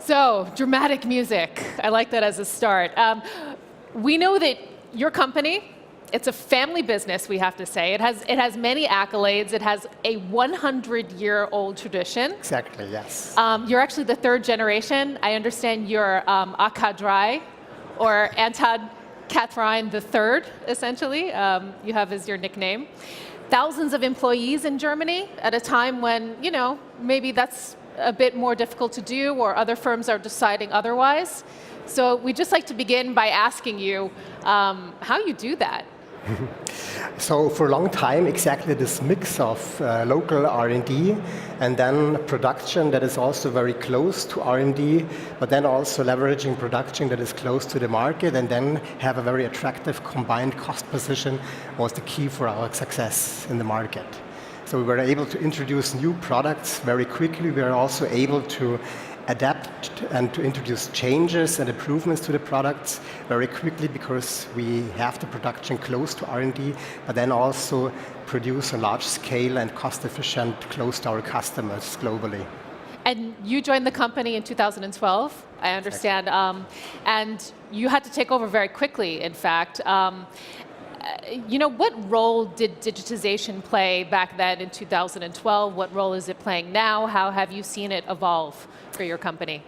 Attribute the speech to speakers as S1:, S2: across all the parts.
S1: So, dramatic music. I like that as a start. We know that your company, it's a family business, we have to say. It has many accolades. It has a 100-year-old tradition.
S2: Exactly, yes.
S1: You're actually the third generation. I understand you're A Kathrein, or Anton Kathrein the third, essentially. You have as your nickname. Thousands of employees in Germany at a time when, maybe that's a bit more difficult to do, or other firms are deciding otherwise. So we'd just like to begin by asking you how you do that.
S2: So for a long time, exactly this mix of local R&D and then production that is also very close to R&D, but then also leveraging production that is close to the market, and then have a very attractive combined cost position was the key for our success in the market. So we were able to introduce new products very quickly. We were also able to adapt and to introduce changes and improvements to the products very quickly, because we have the production close to R&D, but then also produce a large scale and cost efficient close to our customers globally.
S1: And you joined the company in 2012, I understand, and you had to take over very quickly, in fact. What role did digitization play back then in 2012? What role is it playing now? How have you seen it evolve for your company?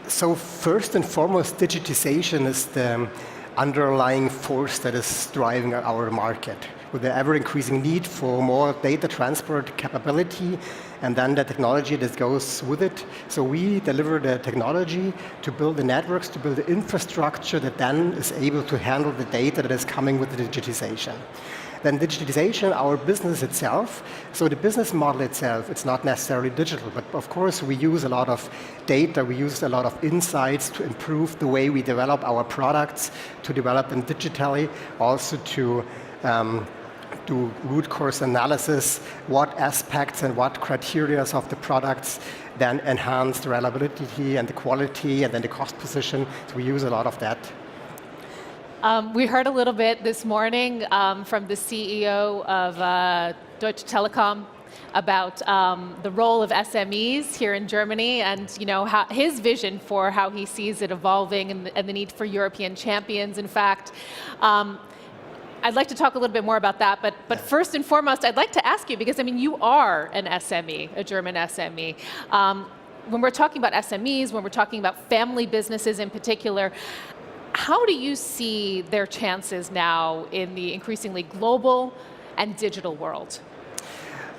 S2: So first and foremost, digitization is the underlying force that is driving our market, with the ever-increasing need for more data transport capability, and then the technology that goes with it. So we deliver the technology to build the networks, to build the infrastructure that then is able to handle the data that is coming with the digitization. Then digitization, our business itself, so the business model itself, it's not necessarily digital, but of course we use a lot of data, we use a lot of insights to improve the way we develop our products, to develop them digitally, also to do root cause analysis, what aspects and what criteria of the products then enhance the reliability and the quality and then the cost position. So we use a lot of that.
S1: We heard a little bit this morning from the CEO of Deutsche Telekom about the role of SMEs here in Germany, and how his vision for how he sees it evolving, and the need for European champions, in fact. I'd like to talk a little bit more about that, but first and foremost, I'd like to ask you, because you are an SME, a German SME. When we're talking about SMEs, when we're talking about family businesses in particular, how do you see their chances now in the increasingly global and digital world?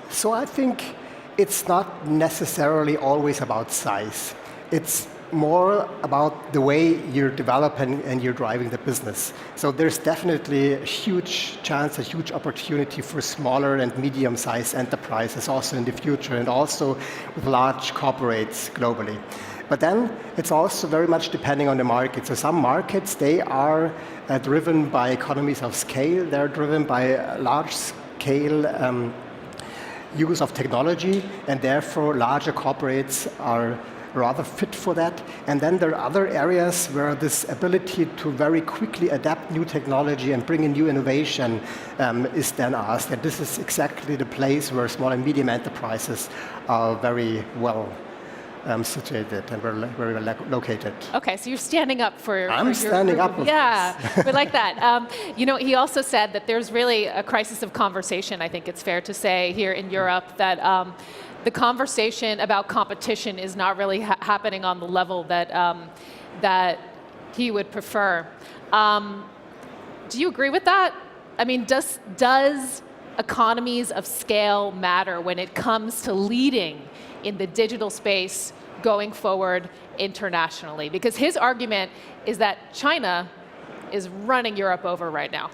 S2: So I think it's not necessarily always about size. It's more about the way you're developing and you're driving the business. So there's definitely a huge chance, a huge opportunity for smaller and medium-sized enterprises also in the future, and also with large corporates globally. But then it's also very much depending on the market. So some markets, they are driven by economies of scale. They're driven by large-scale use of technology, and therefore larger corporates are rather fit for that. And then there are other areas where this ability to very quickly adapt new technology and bring in new innovation is then asked. And this is exactly the place where small and medium enterprises are very well situated and very well located.
S1: Okay, so you're standing up for
S2: I'm standing up.
S1: Yeah, we like that. He also said that there's really a crisis of conversation, I think it's fair to say, here in Europe, that the conversation about competition is not really happening on the level that he would prefer. Do you agree with that? Does economies of scale matter when it comes to leading in the digital space going forward internationally? Because his argument is that China is running Europe over right now.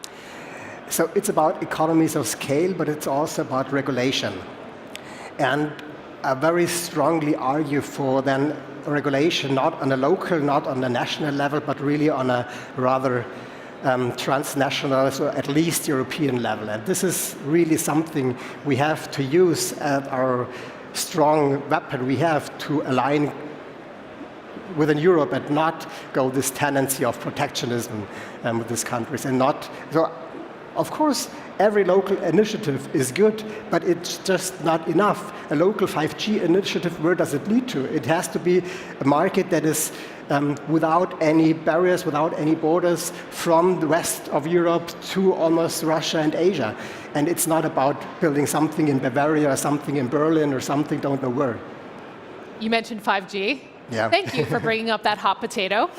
S2: So it's about economies of scale, but it's also about regulation. And I very strongly argue for then regulation, not on a local, not on a national level, but really on a rather transnational, so at least European level. And this is really something we have to use as our strong weapon we have to align within Europe and not go this tendency of protectionism with these countries. And not, so Of course, every local initiative is good, but it's just not enough. A local 5G initiative, where does it lead to? It has to be a market that is without any barriers, without any borders, from the west of Europe to almost Russia and Asia. And it's not about building something in Bavaria or something in Berlin or something don't know where.
S1: You mentioned 5G.
S2: Yeah.
S1: Thank you for bringing up that hot potato.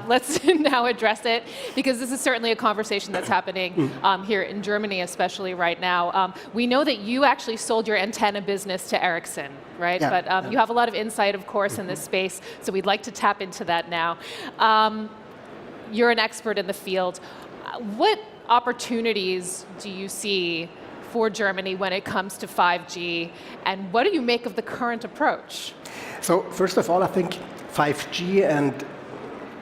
S1: Let's now address it, because this is certainly a conversation that's happening here in Germany, especially right now. We know that you actually sold your antenna business to Ericsson, right?
S2: Yeah.
S1: But you have a lot of insight, of course, in this space, so we'd like to tap into that now. You're an expert in the field. What opportunities do you see for Germany when it comes to 5G, and what do you make of the current approach?
S2: So first of all, I think 5G and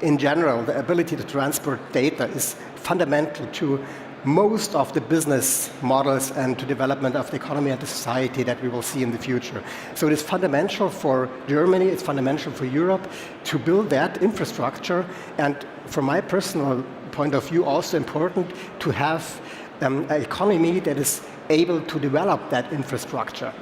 S2: in general, the ability to transport data is fundamental to most of the business models and to development of the economy and the society that we will see in the future. So it is fundamental for Germany, it's fundamental for Europe to build that infrastructure, and from my personal point of view, also important to have an economy that is able to develop that infrastructure.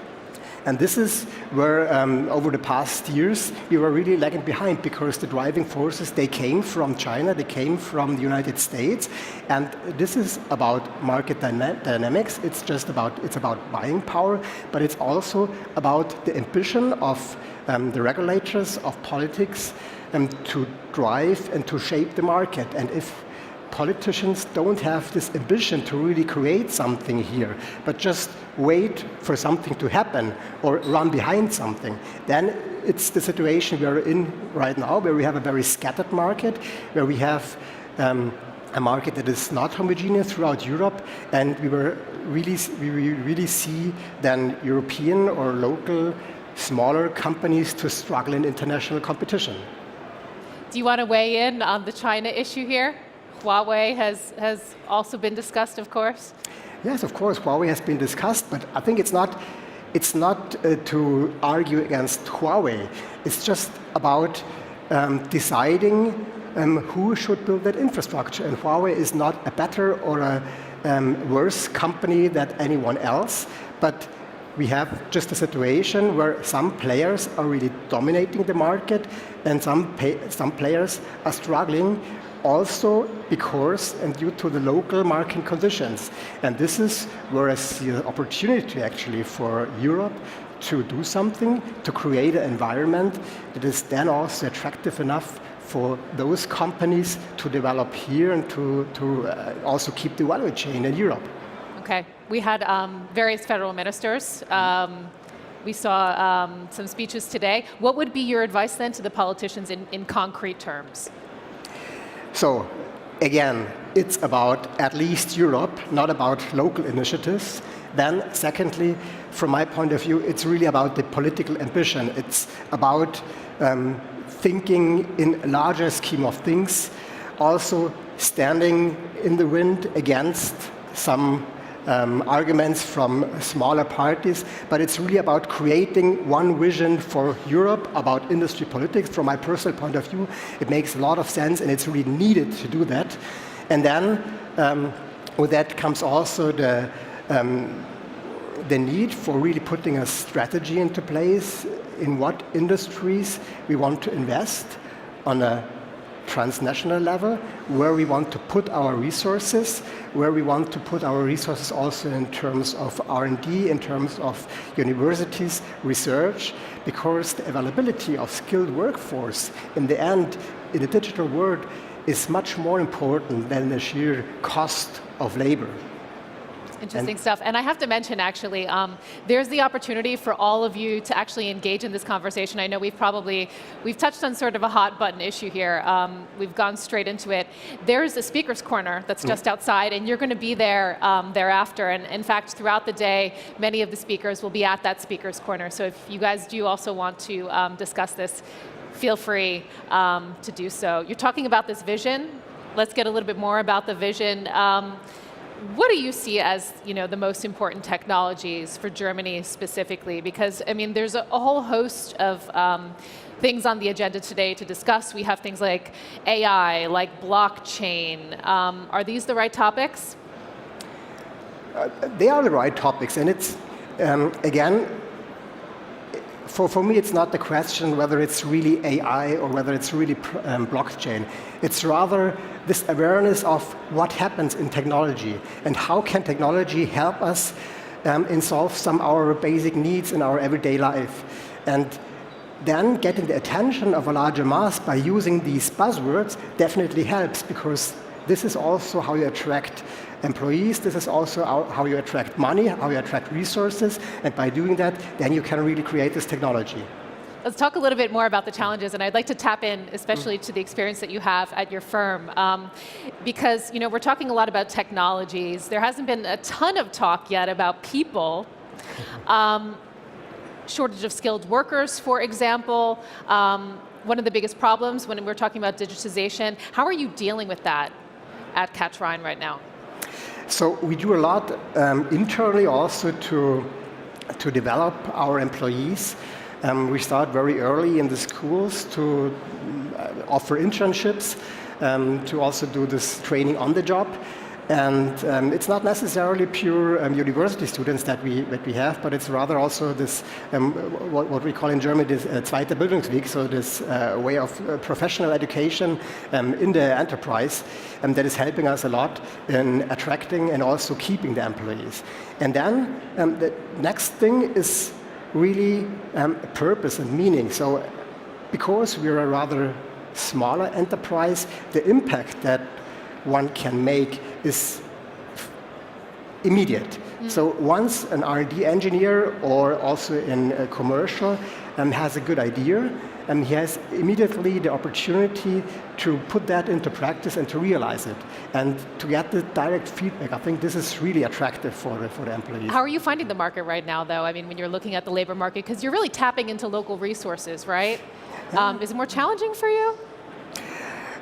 S2: And this is where, over the past years, we were really lagging behind, because the driving forces, they came from China, they came from the United States, and this is about market dynamics. It's about buying power, but it's also about the ambition of the regulators, of politics, to drive and to shape the market. And if politicians don't have this ambition to really create something here, but just wait for something to happen or run behind something, then it's the situation we are in right now, where we have a very scattered market, where we have a market that is not homogeneous throughout Europe, and we really see then European or local smaller companies to struggle in international competition.
S1: Do you want to weigh in on the China issue here? Huawei has also been discussed, of course.
S2: Yes, of course, Huawei has been discussed, but I think it's not to argue against Huawei. It's just about deciding who should build that infrastructure. And Huawei is not a better or a worse company than anyone else, but we have just a situation where some players are really dominating the market, and some players are struggling, also because and due to the local market conditions. And this is where I see an opportunity actually for Europe to do something, to create an environment that is then also attractive enough for those companies to develop here and to also keep the value chain in Europe.
S1: Okay, we had various federal ministers. We saw some speeches today. What would be your advice then to the politicians in concrete terms?
S2: So, again, it's about at least Europe, not about local initiatives. Then, secondly, from my point of view, it's really about the political ambition. It's about thinking in a larger scheme of things, also standing in the wind against some arguments from smaller parties, but it's really about creating one vision for Europe about industry politics. From my personal point of view, it makes a lot of sense, and it's really needed to do that. And then with that comes also the need for really putting a strategy into place in what industries we want to invest on a transnational level, where we want to put our resources, where we want to put our resources also in terms of R&D, in terms of universities, research, because the availability of skilled workforce in the end, in the digital world, is much more important than the sheer cost of labor.
S1: Interesting stuff. And I have to mention, actually, there's the opportunity for all of you to actually engage in this conversation. I know we've touched on sort of a hot button issue here. We've gone straight into it. There's a speaker's corner that's just outside, and you're going to be there thereafter. And in fact, throughout the day, many of the speakers will be at that speaker's corner. So if you guys do also want to discuss this, feel free to do so. You're talking about this vision. Let's get a little bit more about the vision. What do you see as, the most important technologies for Germany specifically? Because, I mean, there's a whole host of things on the agenda today to discuss. We have things like AI, like blockchain. Are these the right topics?
S2: they are the right topics, and it's, again, for me, it's not the question whether it's really AI or whether it's really blockchain. It's rather this awareness of what happens in technology and how can technology help us in solve some of our basic needs in our everyday life. And then getting the attention of a larger mass by using these buzzwords definitely helps, because this is also how you attract employees, this is also how you attract money, how you attract resources, and by doing that, then you can really create this technology.
S1: Let's talk a little bit more about the challenges, and I'd like to tap in especially to the experience that you have at your firm, because we're talking a lot about technologies. There hasn't been a ton of talk yet about people. Shortage of skilled workers, for example, one of the biggest problems when we're talking about digitization. How are you dealing with that at Kathrein right now?
S2: So we do a lot internally also to develop our employees. We start very early in the schools to offer internships, to also do this training on the job. And it's not necessarily pure university students that we have, but it's rather also this, what we call in Germany, this zweite Bildungsweg, so this way of professional education in the enterprise that is helping us a lot in attracting and also keeping the employees. And then the next thing is really purpose and meaning. So because we're a rather smaller enterprise, the impact that one can make is immediate. So once an R&D engineer or also in a commercial has a good idea, and he has immediately the opportunity to put that into practice and to realize it and to get the direct feedback. I think this is really attractive for the employees.
S1: How are you finding the market right now, though? I mean, when you're looking at the labor market, because you're really tapping into local resources, right? Is it more challenging for you?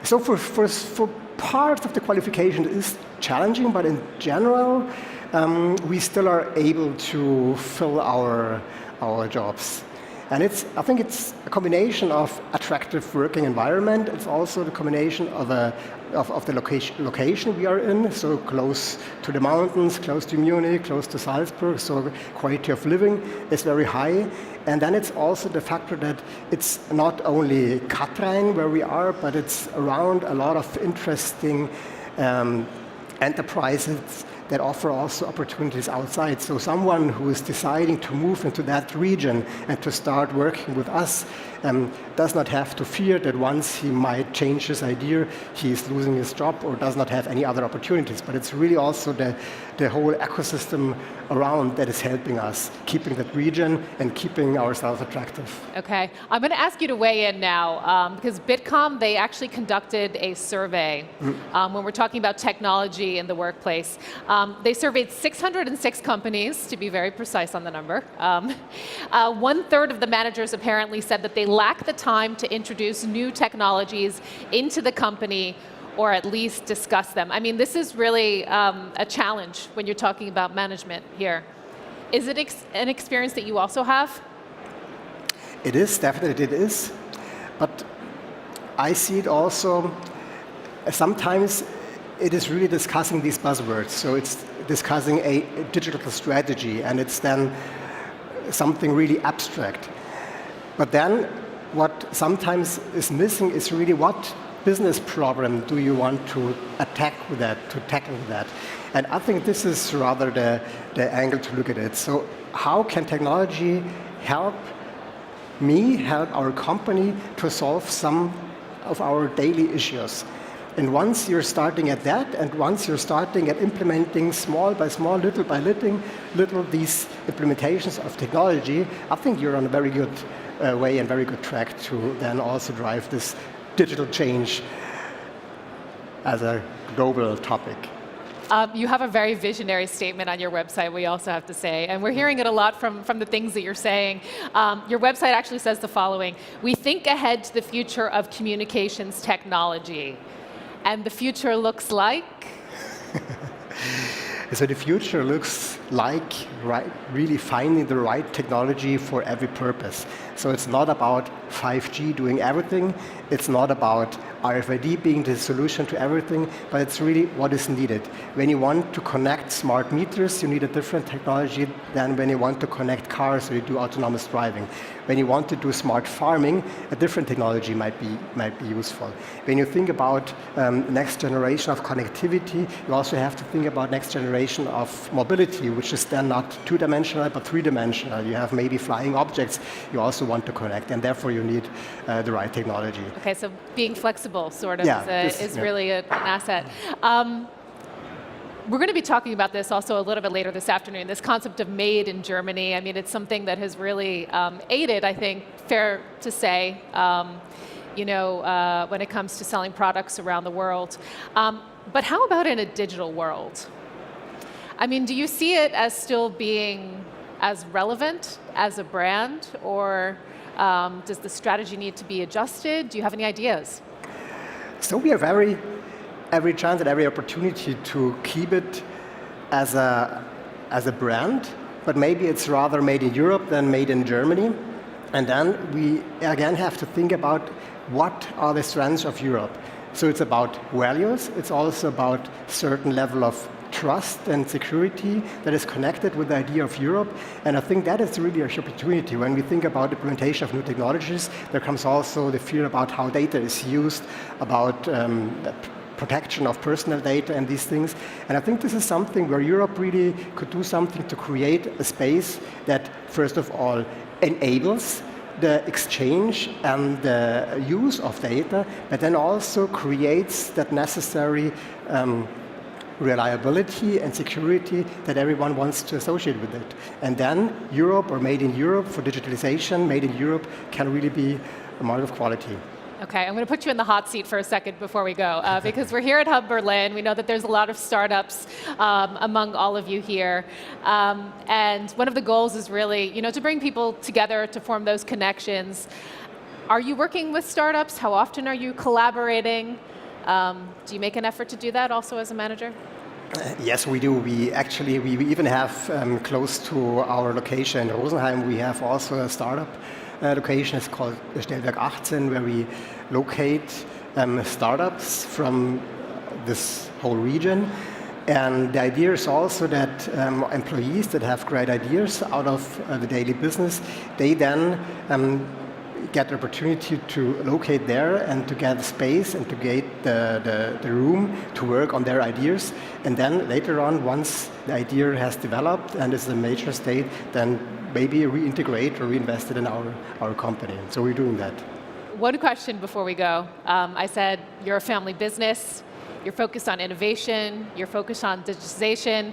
S2: So for part of the qualification it is challenging, but in general, we still are able to fill our jobs. And I think it's a combination of attractive working environment. It's also the combination of the location we are in, so close to the mountains, close to Munich, close to Salzburg, so quality of living is very high. And then it's also the factor that it's not only Kathrein where we are, but it's around a lot of interesting enterprises that offer also opportunities outside. So someone who is deciding to move into that region and to start working with us does not have to fear that once he might change his idea, he is losing his job or does not have any other opportunities. But it's really also the whole ecosystem around that is helping us, keeping that region and keeping ourselves attractive.
S1: Okay, I'm going to ask you to weigh in now, because Bitkom, they actually conducted a survey when we're talking about technology in the workplace. They surveyed 606 companies, to be very precise on the number. 1/3 of the managers apparently said that they lack the time to introduce new technologies into the company or at least discuss them. I mean, this is really a challenge when you're talking about management here. Is it an experience that you also have?
S2: It is, definitely it is. But I see it also, sometimes it is really discussing these buzzwords. So it's discussing a digital strategy, and it's then something really abstract. But then what sometimes is missing is really what business problem do you want to tackle with that? And I think this is rather the angle to look at it. So how can technology help our company to solve some of our daily issues? And once you're starting at that, and once you're starting at implementing small by small, little by little these implementations of technology, I think you're on a very good way and very good track to then also drive this digital change as a global topic.
S1: You have a very visionary statement on your website, we also have to say, and we're hearing it a lot from the things that you're saying. Your website actually says the following: we think ahead to the future of communications technology. And the future looks like?
S2: So the future looks like really finding the right technology for every purpose. So it's not about 5G doing everything. It's not about RFID being the solution to everything, but it's really what is needed. When you want to connect smart meters, you need a different technology than when you want to connect cars or you do autonomous driving. When you want to do smart farming, a different technology might be useful. When you think about next generation of connectivity, you also have to think about next generation of mobility, which is then not two-dimensional but three-dimensional. You have maybe flying objects you also want to connect, and therefore you need the right technology.
S1: Okay, so being flexible sort of is really an asset. We're going to be talking about this also a little bit later this afternoon, this concept of made in Germany. I mean, it's something that has really aided, I think, fair to say, when it comes to selling products around the world. But how about in a digital world? I mean, do you see it as still being as relevant as a brand, or does the strategy need to be adjusted? Do you have any ideas?
S2: So we have every chance and every opportunity to keep it as a brand, but maybe it's rather made in Europe than made in Germany. And then we again have to think about what are the strengths of Europe. So it's about values, it's also about certain level of trust and security that is connected with the idea of Europe. And I think that is really an opportunity. When we think about implementation of new technologies, there comes also the fear about how data is used, about protection of personal data and these things. And I think this is something where Europe really could do something to create a space that, first of all, enables the exchange and the use of data, but then also creates that necessary reliability and security that everyone wants to associate with it. And then Europe, or made in Europe for digitalization, made in Europe can really be a mark of quality.
S1: Okay, I'm going to put you in the hot seat for a second before we go, because we're here at Hub Berlin. We know that there's a lot of startups among all of you here. And one of the goals is really, to bring people together to form those connections. Are you working with startups? How often are you collaborating? Do you make an effort to do that also as a manager?
S2: Yes, we do. We even have close to our location in Rosenheim, we have also a startup location. It's called Stellwerk 18, where we locate startups from this whole region. And the idea is also that employees that have great ideas out of the daily business, they then get the opportunity to locate there and to get space and to get the room to work on their ideas. And then later on, once the idea has developed and is a major state, then maybe reintegrate or reinvest it in our company. So we're doing that.
S1: One question before we go. I said you're a family business. You're focused on innovation. You're focused on digitization.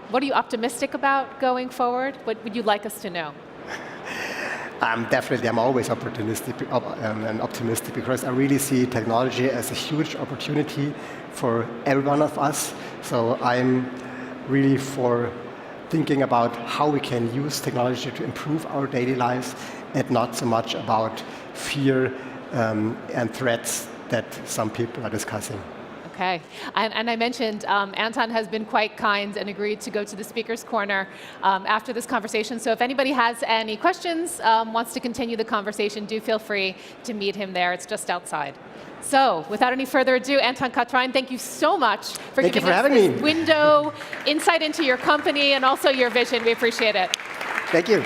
S1: What are you optimistic about going forward? What would you like us to know?
S2: I'm always optimistic because I really see technology as a huge opportunity for every one of us. So I'm really for thinking about how we can use technology to improve our daily lives, and not so much about fear and threats that some people are discussing.
S1: Okay, and I mentioned Anton has been quite kind and agreed to go to the speaker's corner after this conversation. So if anybody has any questions, wants to continue the conversation, do feel free to meet him there. It's just outside. So without any further ado, Anton Kathrein, thank you so much for giving us this window, insight into your company and also your vision. We appreciate it.
S2: Thank you.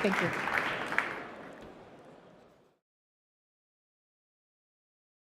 S1: Thank you.